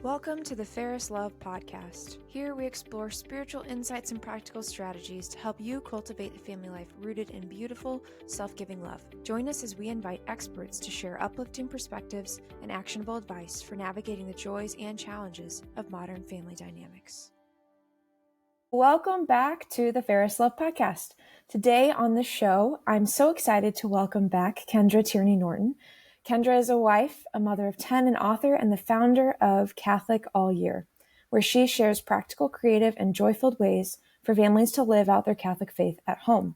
Welcome to the Fairest podcast. Here we explore spiritual insights and practical strategies to help you cultivate a family life rooted in beautiful, self-giving love. Join us as we invite experts to share uplifting perspectives and actionable advice for navigating the joys and challenges of modern family dynamics. Welcome back to the Fairest podcast. Today on the show, I'm so excited to welcome back Kendra Tierney Norton. Kendra is a wife, a mother of 10, an author, and the founder of Catholic All Year, where she shares practical, creative, and joy-filled ways for families to live out their Catholic faith at home.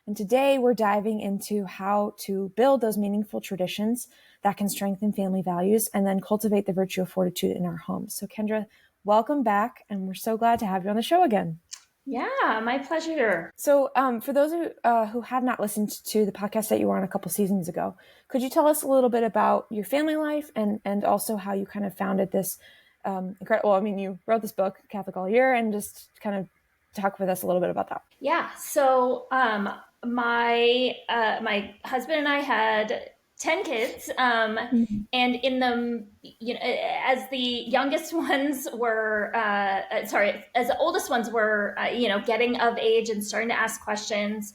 And today we're diving into how to build those meaningful traditions that can strengthen family values and then cultivate the virtue of fortitude in our homes. So Kendra, welcome back, and we're so glad to have you on the show again. Yeah, my pleasure. So for those who have not listened to the podcast that you were on a couple seasons ago, could you tell us a little bit about your family life and also how you kind of founded this incredible, you wrote this book, Catholic All Year, and just kind of talk with us a little bit about that. Yeah, so my husband and I had 10 kids, and in them, as the youngest ones were, as the oldest ones were, getting of age and starting to ask questions,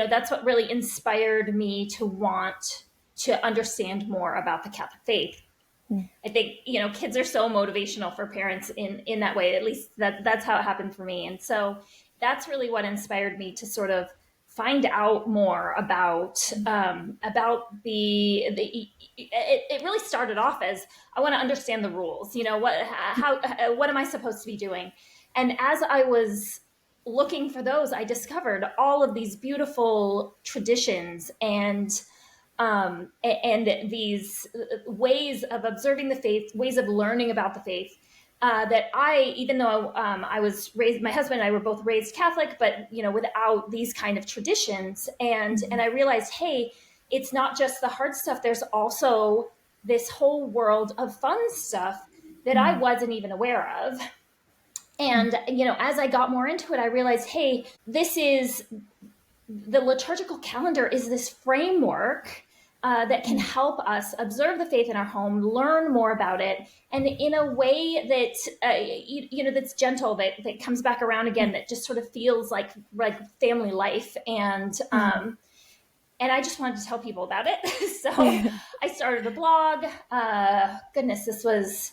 that's what really inspired me to want to understand more about the Catholic faith. I think, kids are so motivational for parents in that way. At least that's how it happened for me. And so that's really what inspired me to sort of find out more about it really started off as I want to understand the rules. What am I supposed to be doing? And as I was looking for those, I discovered all of these beautiful traditions and these ways of observing the faith, ways of learning about the faith, that even though I was raised, my husband and I were both raised Catholic, but, without these kind of traditions. And I realized, hey, it's not just the hard stuff. There's also this whole world of fun stuff that I wasn't even aware of. And, as I got more into it, I realized, hey, the liturgical calendar is this framework that can help us observe the faith in our home, learn more about it, and in a way that that's gentle, that comes back around again, that just sort of feels like family life. And I just wanted to tell people about it. So I started a blog. This was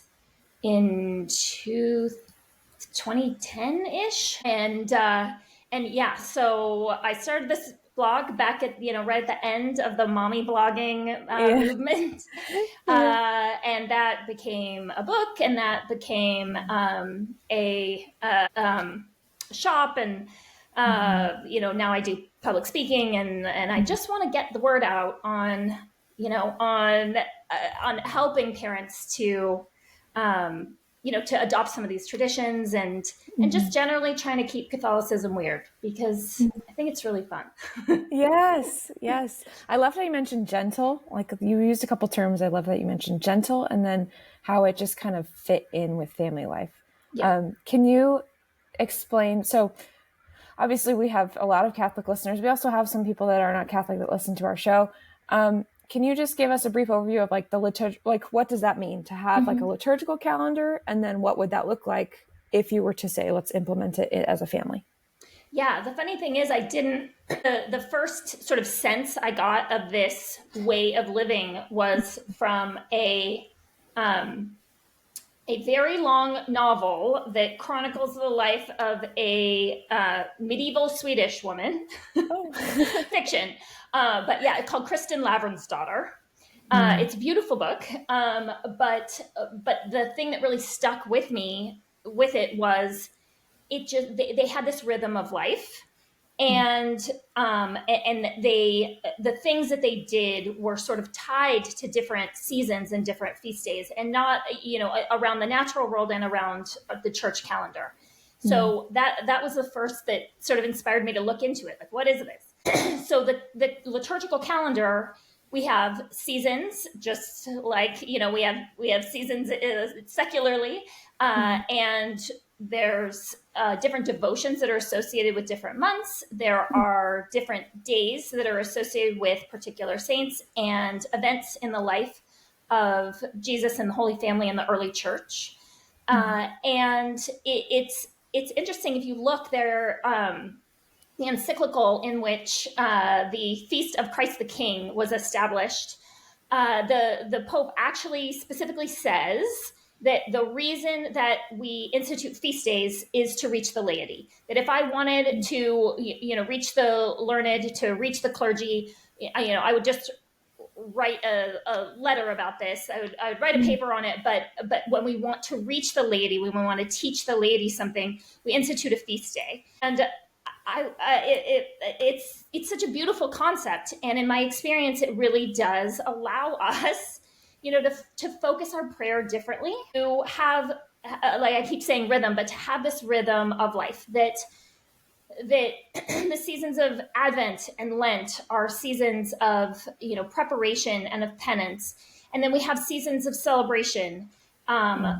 in 2010-ish, and yeah, so I started this blog back at, right at the end of the mommy blogging movement. And that became a book, and that became a shop. And, now I do public speaking, and I just want to get the word out on helping parents to, to adopt some of these traditions and just generally trying to keep Catholicism weird, because I think it's really fun. Yes. I love how you mentioned gentle. Like, you used a couple terms. I love that you mentioned gentle, and then how it just kind of fit in with family life. Yeah. Can you explain? So obviously we have a lot of Catholic listeners. We also have some people that are not Catholic that listen to our show. Can you just give us a brief overview of the liturgy? What does that mean to have a liturgical calendar? And then what would that look like if you were to say, let's implement it as a family? Yeah. The funny thing is, I didn't, the first sort of sense I got of this way of living was from a very long novel that chronicles the life of a medieval Swedish woman, fiction. But yeah, it's called Kristin Lavransdatter. It's a beautiful book. But the thing that really stuck with me with it was they had this rhythm of life, and the things that they did were sort of tied to different seasons and different feast days, and not, around the natural world and around the church calendar. So that was the first that sort of inspired me to look into it. Like, what is this? So the liturgical calendar, we have seasons, just like, we have seasons secularly, and there's different devotions that are associated with different months. There are different days that are associated with particular saints and events in the life of Jesus and the Holy Family in the early church. And it's interesting if you look there. The encyclical in which the Feast of Christ the King was established, the Pope actually specifically says that the reason that we institute feast days is to reach the laity. That if I wanted to, reach the learned, to reach the clergy, I would just write a letter about this. I would write a paper on it. But when we want to reach the laity, when we want to teach the laity something, we institute a feast day. And it's such a beautiful concept, and in my experience, it really does allow us, to focus our prayer differently, to have, like I keep saying, rhythm, but to have this rhythm of life that the seasons of Advent and Lent are seasons of preparation and of penance, and then we have seasons of celebration.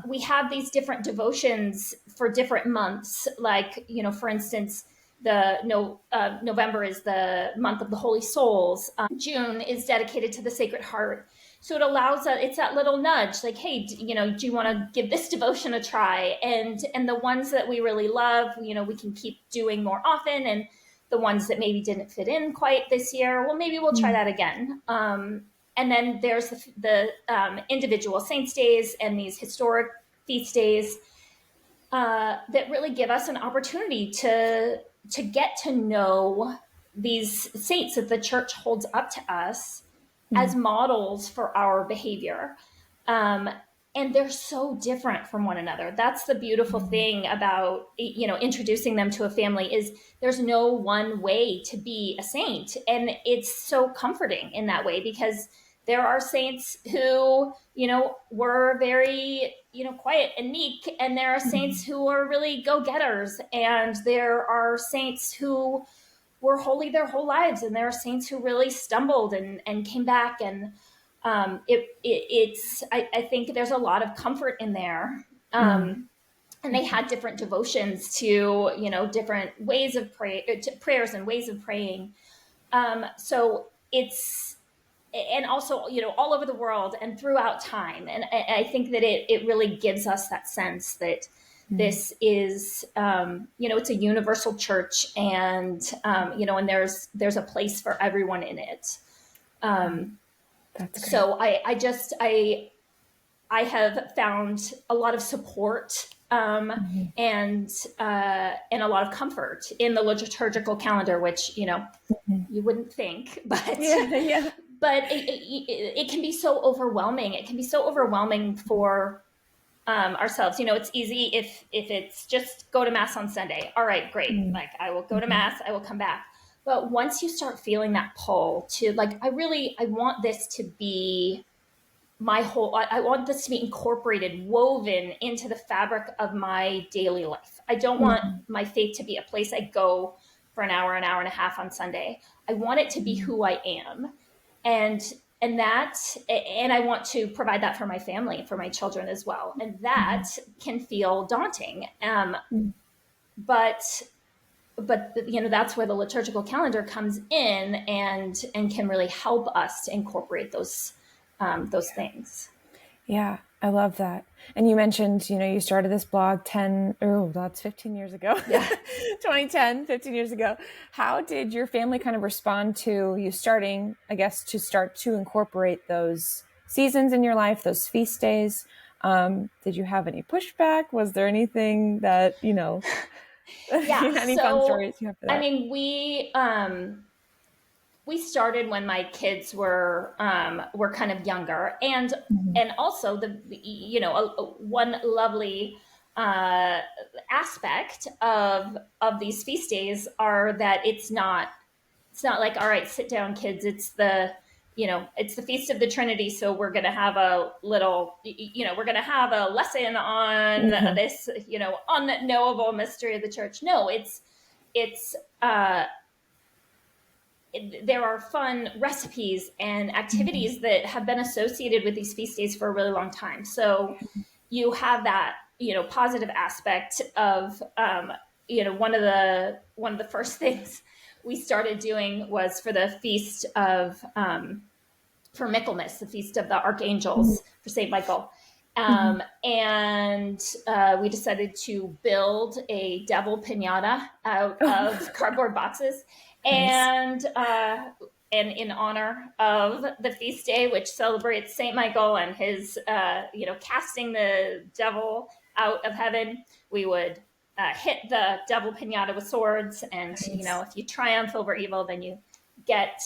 We have these different devotions for different months, like for instance, November is the month of the Holy Souls. June is dedicated to the Sacred Heart. So it allows it's that little nudge, like, hey, do you want to give this devotion a try? And the ones that we really love, we can keep doing more often. And the ones that maybe didn't fit in quite this year, well, maybe we'll try that again. And then there's the individual saints days and these historic feast days that really give us an opportunity to get to know these saints that the church holds up to us as models for our behavior. And they're so different from one another. That's the beautiful thing about, introducing them to a family, is there's no one way to be a saint. And it's so comforting in that way, because there are saints who, were very, quiet and meek, and there are saints who are really go-getters, and there are saints who were holy their whole lives, and there are saints who really stumbled and came back. And I think there's a lot of comfort in there. And they had different devotions to, different ways of prayers and ways of praying. So it's, and also, all over the world and throughout time. And I think that it really gives us that sense that this is, it's a universal church, and, and there's a place for everyone in it. That's great. So I have found a lot of support and a lot of comfort in the liturgical calendar, which you wouldn't think, but but it can be so overwhelming. It can be so overwhelming for ourselves. It's easy if it's just go to Mass on Sunday. All right, great. Like, I will go to Mass, I will come back. But once you start feeling that pull to, like, I want this to be I want this to be incorporated, woven into the fabric of my daily life. I don't want my faith to be a place I go for an hour and a half on Sunday. I want it to be who I am. And I want to provide that for my family, for my children as well. And that can feel daunting. But that's where the liturgical calendar comes in and can really help us to incorporate those things. Yeah, I love that. And you mentioned, you started this blog 15 years ago. Yeah. 2010, 15 years ago. How did your family kind of respond to you starting, I guess, to start to incorporate those seasons in your life, those feast days? Did you have any pushback? Was there anything that, any fun stories you have for that? I mean, we started when my kids were kind of younger, and also one lovely aspect of these feast days are that it's not like, all right, sit down, kids, it's the Feast of the Trinity, so we're going to have a little, we're going to have a lesson on this, unknowable mystery of the church. No, it's there are fun recipes and activities that have been associated with these feast days for a really long time. So you have that, positive aspect of, one of the first things we started doing was for the feast of, for Michaelmas, the Feast of the Archangels, for St. Michael. And we decided to build a devil pinata out of cardboard boxes. Nice. And in honor of the feast day, which celebrates Saint Michael and his, casting the devil out of heaven, we would hit the devil pinata with swords. And, Nice. if you triumph over evil, then you get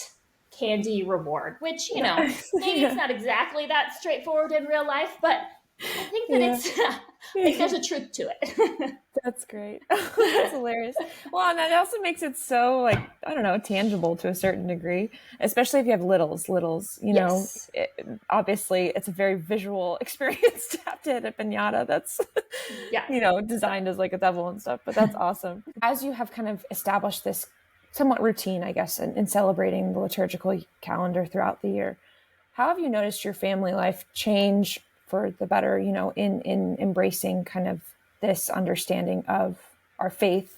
candy reward, which, Nice. maybe it's not exactly that straightforward in real life, but I think that I think there's a truth to it. That's great. That's hilarious. Well, and that also makes it so, like, I don't know, tangible to a certain degree, especially if you have littles, Yes. Obviously it's a very visual experience to have to hit a piñata that's, Yeah. designed as like a devil and stuff, but that's awesome. As you have kind of established this somewhat routine, I guess, in celebrating the liturgical calendar throughout the year, how have you noticed your family life change for the better, in embracing kind of this understanding of our faith?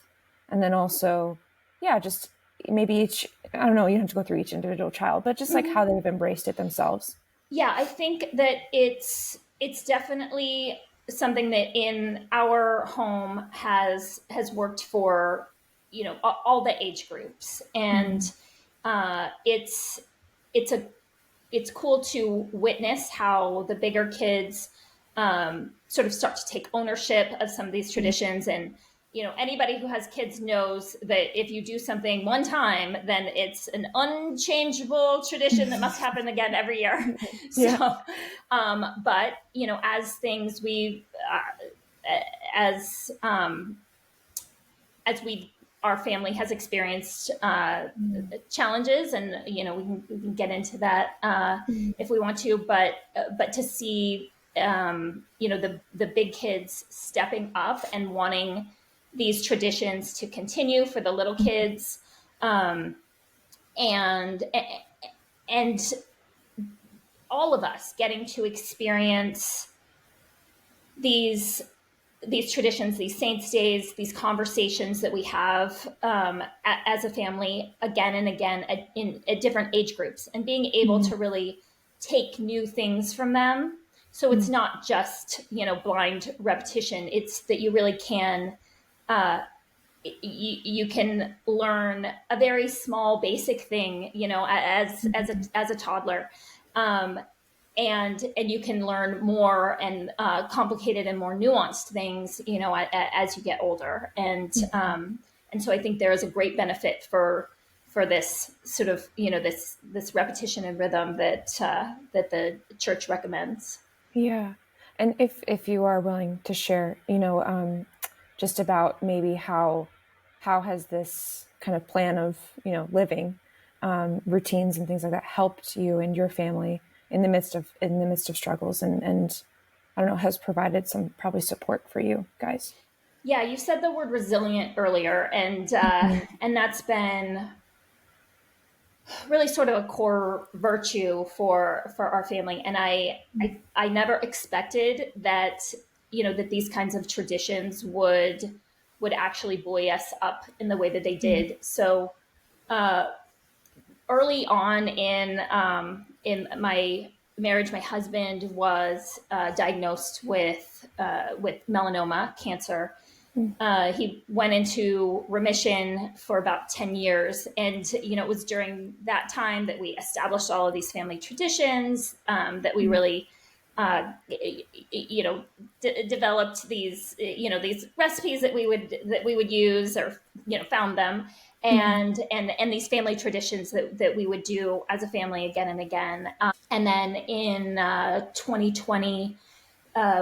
And then also, yeah, just maybe I don't know, you don't have to go through each individual child, but just like how they've embraced it themselves. Yeah, I think that it's definitely something that in our home has worked for, all the age groups. And it's it's a it's cool to witness how the bigger kids sort of start to take ownership of some of these traditions. And anybody who has kids knows that if you do something one time, then it's an unchangeable tradition that must happen again every year. Yeah. So but as things we as we our family has experienced challenges, and we can get into that if we want to, but to see the big kids stepping up and wanting these traditions to continue for the little kids, and all of us getting to experience these traditions, these saints' days, these conversations that we have as a family again and again at different age groups, and being able to really take new things from them. So it's not just blind repetition. It's that you really can you can learn a very small basic thing as a toddler, and you can learn more and complicated and more nuanced things as you get older. And so I think there is a great benefit for this sort of this repetition and rhythm that the church recommends. Yeah. And if you are willing to share, just about maybe how has this kind of plan of, living routines and things like that helped you and your family in the midst of struggles, and I don't know, has provided some probably support for you guys. Yeah, you said the word resilient earlier, and that's been really sort of a core virtue for our family. And I never expected that that these kinds of traditions would actually buoy us up in the way that they did. So early on in my marriage, my husband was diagnosed with melanoma cancer. He went into remission for about 10 years. And, it was during that time that we established all of these family traditions, that we really, developed these, these recipes that we would use, or, found them. And these family traditions that we would do as a family again and again. And then in 2020,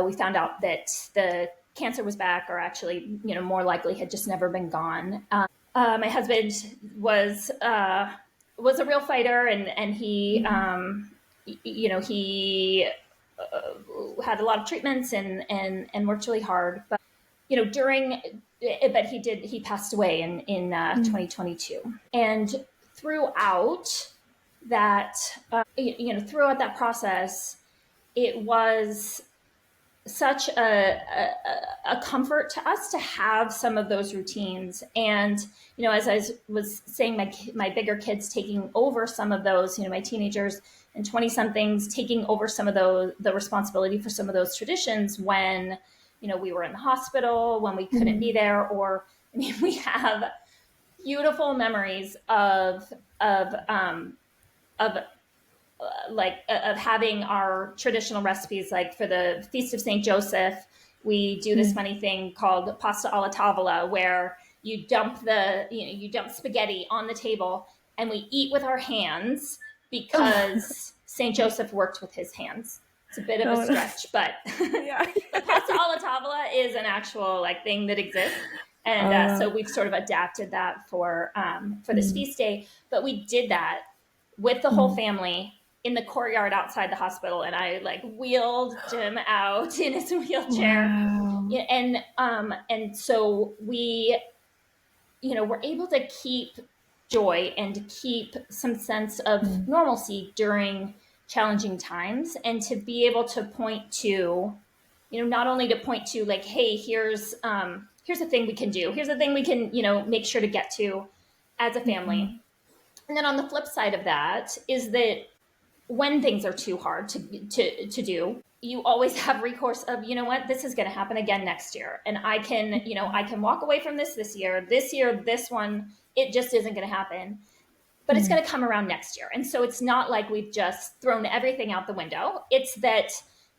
we found out that the cancer was back, or actually, more likely had just never been gone. My husband was a real fighter, and he, he had a lot of treatments and worked really hard. But he passed away in 2022, and throughout that process, it was such a comfort to us to have some of those routines. And as I was saying, my bigger kids taking over some of those, my teenagers and 20 somethings taking over some of the responsibility for some of those traditions when, we were in the hospital, when we couldn't be there, or, we have beautiful memories of having our traditional recipes. Like for the Feast of St. Joseph, we do this funny thing called pasta alla tavola, where you dump spaghetti on the table and we eat with our hands because St. Joseph worked with his hands. It's a bit of a stretch, but but pasta alla tavola is an actual thing that exists. And so we've sort of adapted that for this feast day. But we did that with the whole family in the courtyard outside the hospital, and I wheeled Jim out in his wheelchair. Wow. And so we, were able to keep joy and keep some sense of normalcy during challenging times, and to be able to point to, not only to point to hey, here's a thing we can do. Here's a thing we can, make sure to get to as a family. And then on the flip side of that is that when things are too hard to do, you always have recourse of, this is going to happen again next year. And I can walk away from this year, this one, it just isn't going to happen, but it's going to come around next year. And so it's not like we've just thrown everything out the window. It's that,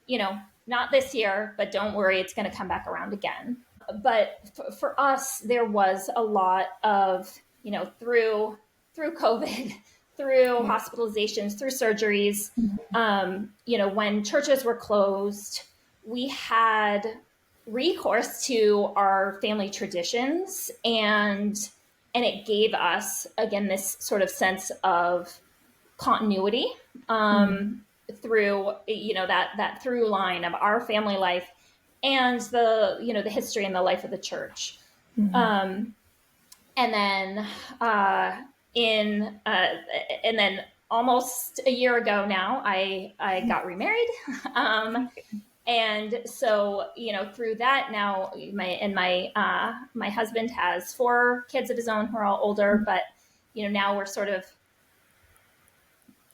not this year, but don't worry, it's going to come back around again. But for us, there was a lot of, through COVID, through hospitalizations, through surgeries, when churches were closed, we had recourse to our family traditions, and it gave us, again, this sort of sense of continuity through, that through line of our family life and the history and the life of the church. And then and then almost a year ago now, I got remarried. And so, through that now, my husband has 4 kids of his own who are all older, but, now we're sort of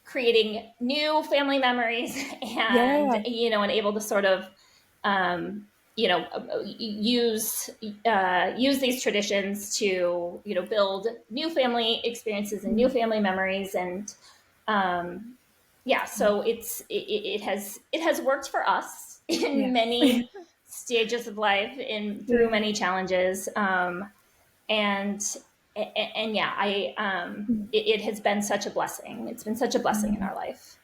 creating new family memories and, and able to sort of, use these traditions to, build new family experiences and new family memories. And, so it has worked for us in many stages of life, through many challenges. It has been such a blessing. It's been such a blessing in our life.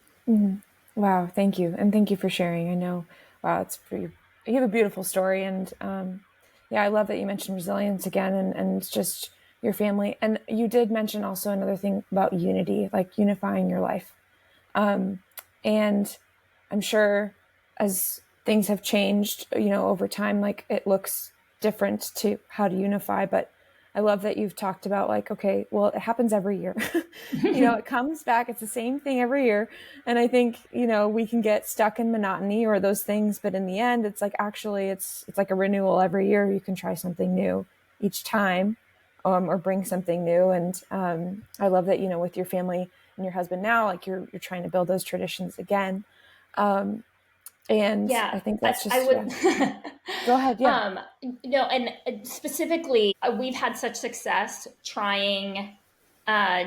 Wow. Thank you. And thank you for sharing. I know, wow, you have a beautiful story. And I love that you mentioned resilience again, and just your family. And you did mention also another thing about unity, like unifying your life. And I'm sure as things have changed, over time, it looks different to how to unify, but I love that you've talked about okay, well, it happens every year. It comes back. It's the same thing every year. And I think, we can get stuck in monotony or those things, but in the end, it's actually it's like a renewal every year. You can try something new each time, or bring something new. And I love that, with your family and your husband now, you're trying to build those traditions again. I think that's just, Go ahead. Yeah. And specifically, we've had such success trying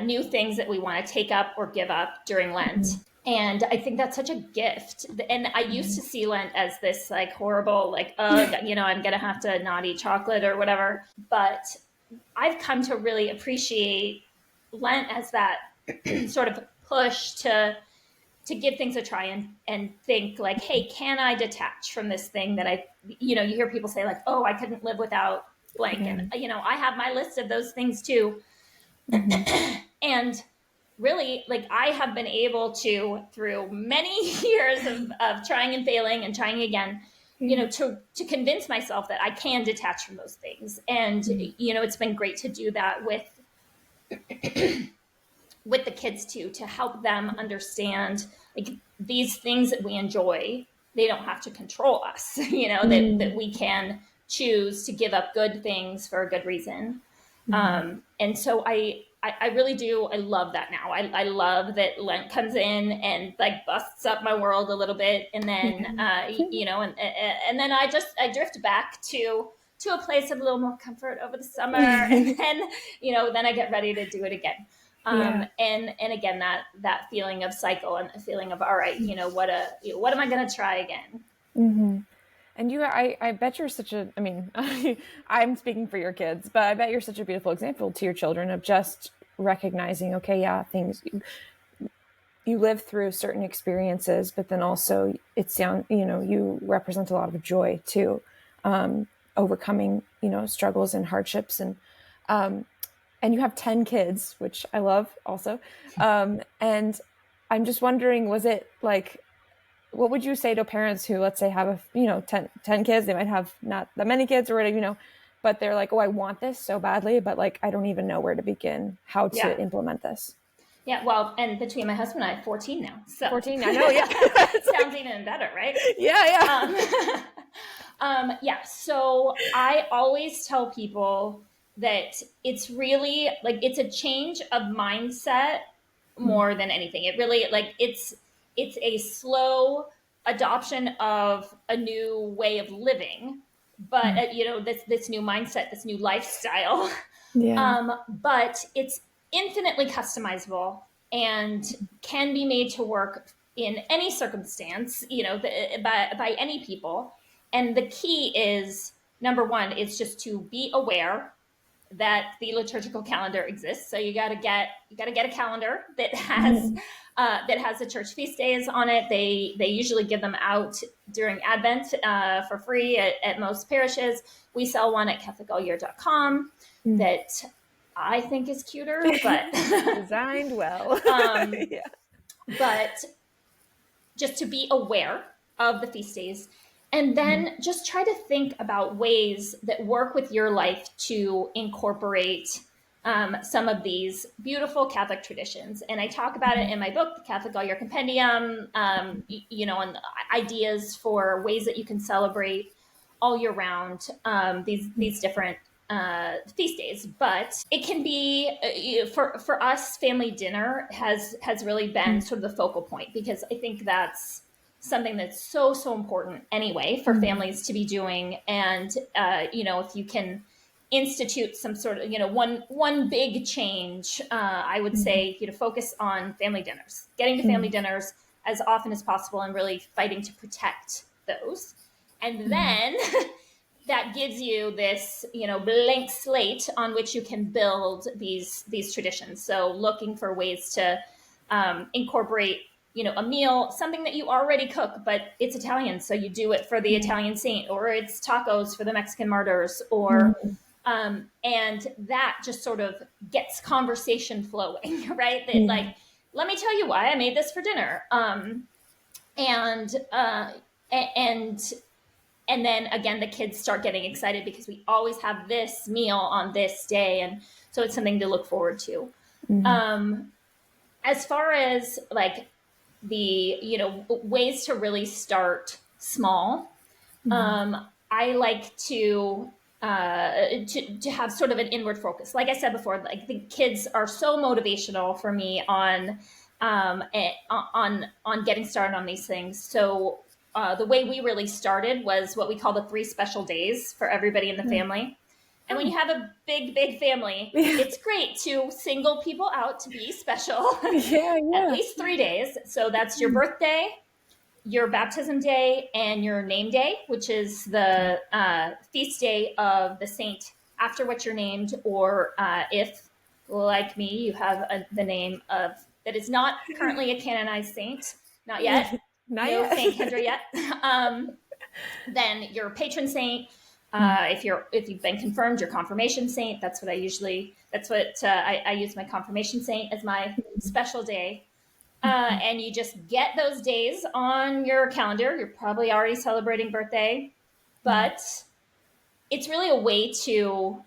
new things that we want to take up or give up during Lent. And I think that's such a gift. And I used to see Lent as this horrible, I'm going to have to not eat chocolate or whatever. But I've come to really appreciate Lent as that sort of push to give things a try and think hey, can I detach from this thing that you hear people say oh, I couldn't live without blank. And, I have my list of those things too. And really, I have been able to, through many years of trying and failing and trying again, to convince myself that I can detach from those things. And, it's been great to do that with the kids too, to help them understand these things that we enjoy, they don't have to control us, that we can choose to give up good things for a good reason. And so I I really do. I love that now. I love that Lent comes in and like busts up my world a little bit. And then, and then I drift back to a place of a little more comfort over the summer. And then, then I get ready to do it again. And again, that feeling of cycle and the feeling of, all right, what am I going to try again? Mm-hmm. And I bet you're such a, I mean, I'm speaking for your kids, but I bet you're such a beautiful example to your children of just recognizing, okay, yeah, things, you live through certain experiences, but then also you represent a lot of joy too, overcoming, struggles and hardships. And you have 10 kids, which I love also. And I'm just wondering, was it like, what would you say to parents who, let's say, have 10 kids? They might have not that many kids or whatever, but they're like, oh, I want this so badly, but like, I don't even know where to begin, how to implement this. Yeah, well, and between my husband and I, 14 now. So 14, I know, yeah. Sounds even better, right? Yeah. So I always tell people that it's really like, it's a change of mindset more than anything. It really, like, it's a slow adoption of a new way of living, but this new mindset, this new lifestyle. But it's infinitely customizable and can be made to work in any circumstance, by any people. And the key is, number one, it's just to be aware that the liturgical calendar exists. So you got to get a calendar that has the church feast days on it. They usually give them out during Advent for free at most parishes. We sell one at CatholicAllYear.com that I think is cuter, but designed well. But just to be aware of the feast days. And then just try to think about ways that work with your life to incorporate some of these beautiful Catholic traditions. And I talk about it in my book, The Catholic All Year Compendium, and ideas for ways that you can celebrate all year round these different feast days. But it can be, for us, family dinner has really been sort of the focal point, because I think that's something that's so important anyway for families to be doing. And if you can institute some sort of one big change, I would say focus on family dinners, getting to family dinners as often as possible, and really fighting to protect those. And then that gives you this blank slate on which you can build these traditions. So looking for ways to incorporate a meal, something that you already cook, but it's Italian, so you do it for the Italian saint, or it's tacos for the Mexican martyrs, or and that just sort of gets conversation flowing, right? That like, let me tell you why I made this for dinner, and then again, the kids start getting excited because we always have this meal on this day, and so it's something to look forward to. As far as like the ways to really start small, I like to have sort of an inward focus. Like I said before, like the kids are so motivational for me on getting started on these things. So the way we really started was what we call the 3 special days for everybody in the family. And when you have a big family, it's great to single people out to be special. At least 3 days. So that's your birthday, your baptism day, and your name day, which is the feast day of the saint after which you're named, or if, like me, you have the name of that is not currently a canonized saint, not yet, not yet. Saint Kendra yet. Then your patron saint. If you've been confirmed, your confirmation saint. That's what I use my confirmation saint as my special day. And you just get those days on your calendar. You're probably already celebrating birthday, but it's really a way to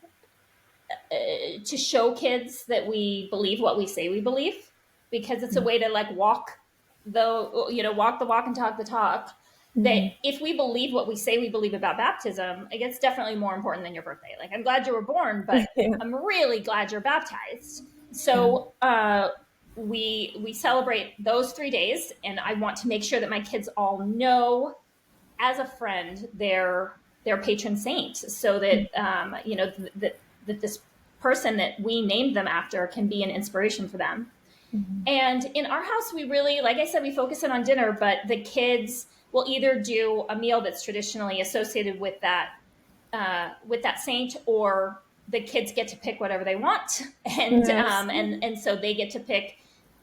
show kids that we believe what we say we believe, because it's a way to like walk the walk and talk the talk. That if we believe what we say we believe about baptism, it gets definitely more important than your birthday. Like, I'm glad you were born, but I'm really glad you're baptized. So we celebrate those 3 days, and I want to make sure that my kids all know as a friend their patron saint, so that that this person that we named them after can be an inspiration for them. And in our house, we really, like I said, we focus in on dinner, but the kids will either do a meal that's traditionally associated with that saint, or the kids get to pick whatever they want, and and so they get to pick.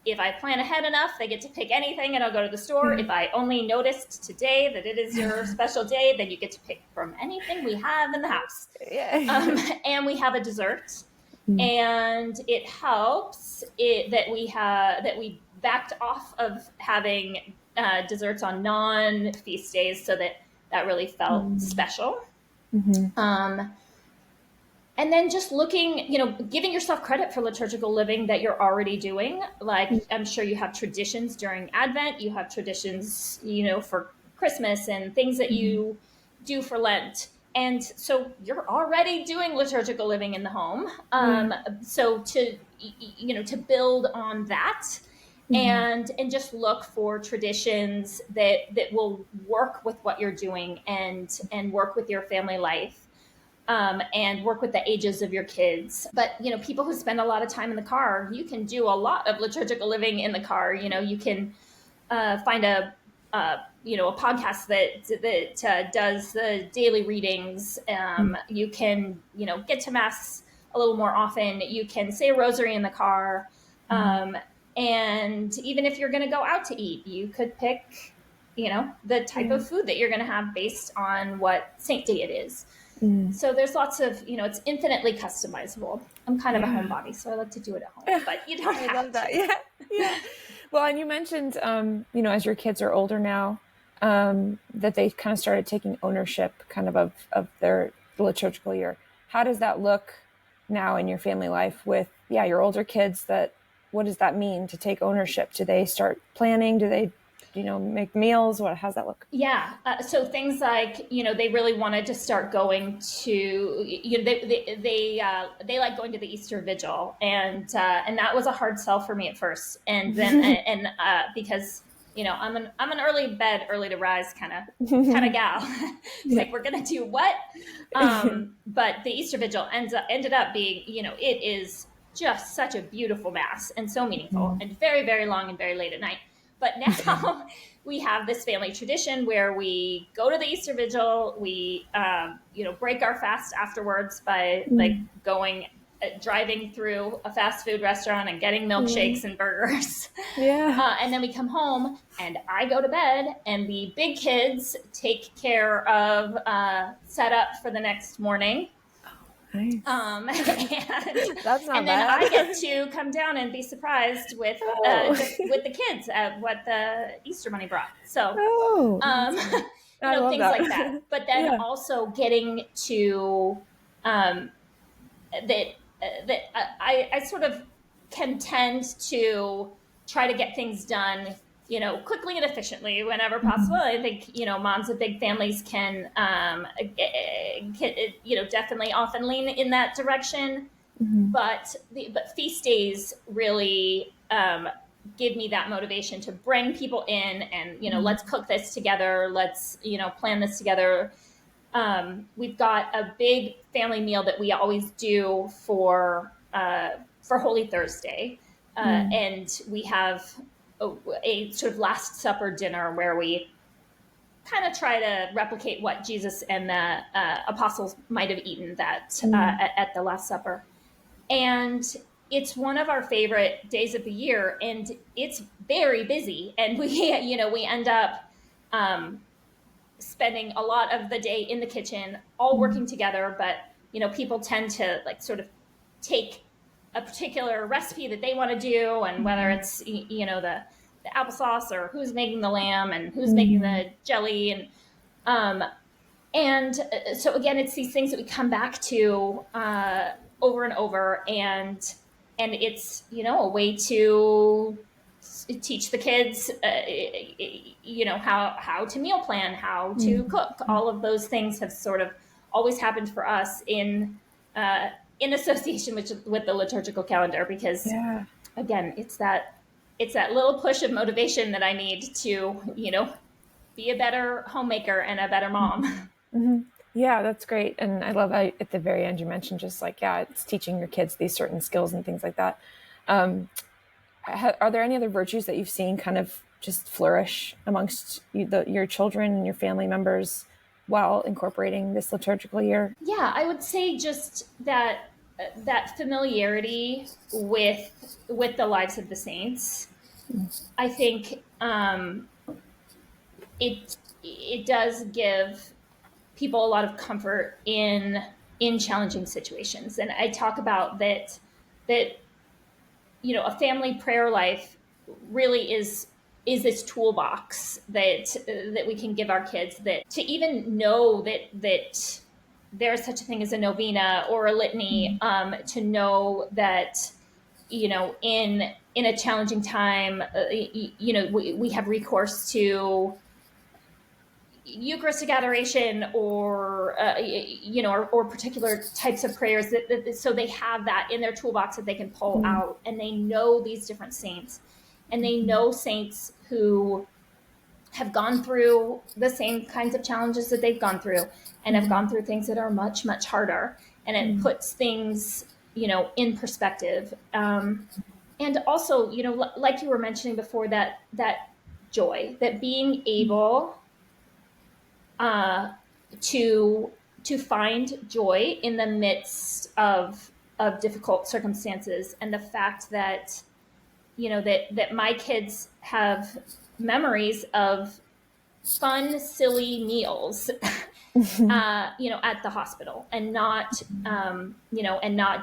If I plan ahead enough, they get to pick anything, and I'll go to the store. If I only noticed today that it is your special day, then you get to pick from anything we have in the house. And we have a dessert, and it helps that we backed off of having desserts on non-feast days, so that really felt special. And then just looking, giving yourself credit for liturgical living that you're already doing. Like, I'm sure you have traditions during Advent, you have traditions, for Christmas, and things that you do for Lent. And so you're already doing liturgical living in the home. So to build on that, and just look for traditions that will work with what you're doing, and work with your family life. And work with the ages of your kids. But, people who spend a lot of time in the car, you can do a lot of liturgical living in the car. You can find a podcast that does the daily readings. You can, get to Mass a little more often. You can say a rosary in the car. And even if you're going to go out to eat, you could pick, the type of food that you're going to have based on what saint day it is. So there's lots of, it's infinitely customizable. I'm kind of a homebody, so I like to do it at home, but you don't have to. That. Yeah. Well, and you mentioned, as your kids are older now, that they kind of started taking ownership kind of their liturgical year. How does that look now in your family life with, your older kids? What does that mean to take ownership? Do they start planning? Do they make meals? How's that look? Yeah. So things like, they really wanted to start going to, they like going to the Easter Vigil, and that was a hard sell for me at first. And then, because, I'm an early bed, early to rise kind of gal. Like, we're going to do what? But the Easter Vigil ended up being, it is just such a beautiful Mass, and so meaningful, and very, very long, and very late at night. But now we have this family tradition where we go to the Easter Vigil. We, break our fast afterwards by driving through a fast food restaurant and getting milkshakes and burgers. And then we come home, and I go to bed, and the big kids take care of setup for the next morning. Nice. That's not and then bad. I get to come down and be surprised with with the kids at what the Easter Bunny brought. So, things like that. But then also getting to that I sort of can tend to try to get things done, quickly and efficiently whenever possible. I think, moms of big families can definitely often lean in that direction. But feast days really give me that motivation to bring people in and, let's cook this together. Let's, plan this together. We've got a big family meal that we always do for Holy Thursday. And we have a sort of Last Supper dinner where we kind of try to replicate what Jesus and the apostles might have eaten at the Last Supper. And it's one of our favorite days of the year, and it's very busy. And we end up spending a lot of the day in the kitchen, all working together. But, people tend to sort of take a particular recipe that they want to do, and whether it's the applesauce, or who's making the lamb, and who's making the jelly, and so again, it's these things that we come back to over and over, and it's a way to teach the kids how to meal plan, how to cook. All of those things have sort of always happened for us in in association with the liturgical calendar, because again, it's that little push of motivation that I need to, be a better homemaker and a better mom. Mm-hmm. Yeah, that's great. And I love how at the very end you mentioned just like, it's teaching your kids these certain skills and things like that. Are there any other virtues that you've seen kind of just flourish amongst your children and your family members while incorporating this liturgical year? Yeah, I would say just that familiarity with the lives of the saints. I think it does give people a lot of comfort in challenging situations. And I talk about that a family prayer life really is this toolbox that we can give our kids, that to even know that there's such a thing as a novena or a litany, to know that in a challenging time, we have recourse to Eucharistic adoration or particular types of prayers so they have that in their toolbox that they can pull out, and they know these different saints, and they know saints who have gone through the same kinds of challenges that they've gone through, and have gone through things that are much, much harder, and it puts things in perspective. And also, like you were mentioning before, that joy, that being able to find joy in the midst of difficult circumstances, and the fact that that my kids have memories of fun, silly meals, at the hospital, and not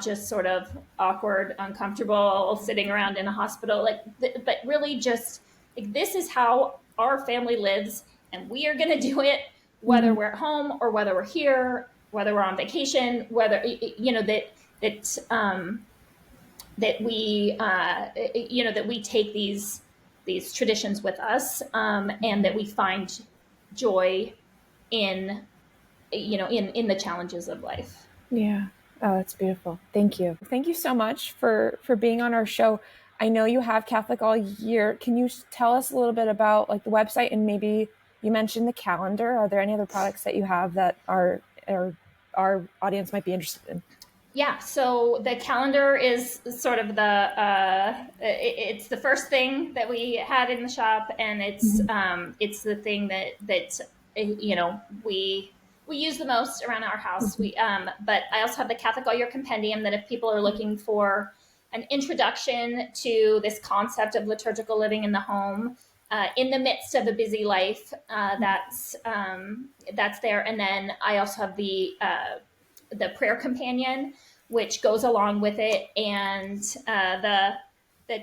just sort of awkward, uncomfortable sitting around in a hospital, but really just like, this is how our family lives, and we are going to do it, whether we're at home or whether we're here, whether we're on vacation, whether that we take these traditions with us, and that we find joy in the challenges of life. Yeah. Oh, that's beautiful. Thank you. Thank you so much for being on our show. I know you have Catholic All Year. Can you tell us a little bit about like the website, and maybe you mentioned the calendar? Are there any other products that you have that our audience might be interested in? Yeah, so the calendar is sort of it's the first thing that we had in the shop, and it's the thing that we use the most around our house. But I also have the Catholic All Year Compendium, that if people are looking for an introduction to this concept of liturgical living in the home, in the midst of a busy life, that's there. And then I also have the prayer companion, which goes along with it. And the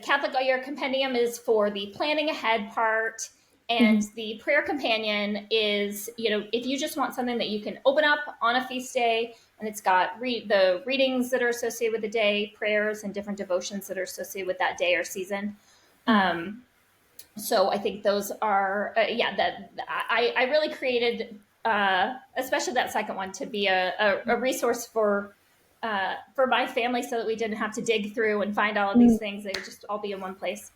Catholic All Year Compendium is for the planning ahead part. And the prayer companion is, if you just want something that you can open up on a feast day, and it's got the readings that are associated with the day, prayers, and different devotions that are associated with that day or season. So I think those are, I really created, especially that second one, to be a resource for my family, so that we didn't have to dig through and find all of these things. They would just all be in one place.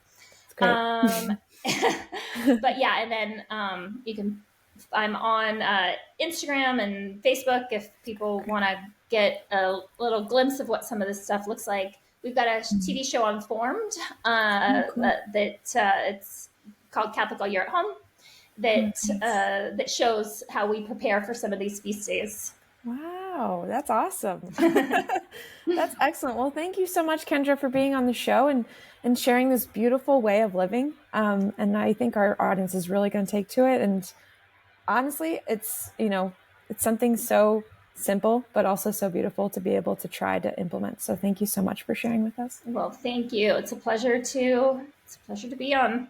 But yeah, and then I'm on Instagram and Facebook if people want to get a little glimpse of what some of this stuff looks like. We've got a TV show on Formed that it's called Catholic All Year at Home, that shows how we prepare for some of these feast days. Wow, that's awesome. That's excellent. Well, thank you so much, Kendra, for being on the show and sharing this beautiful way of living. And I think our audience is really going to take to it. And honestly, it's something so simple, but also so beautiful to be able to try to implement. So thank you so much for sharing with us. Well, thank you. It's a pleasure to be on.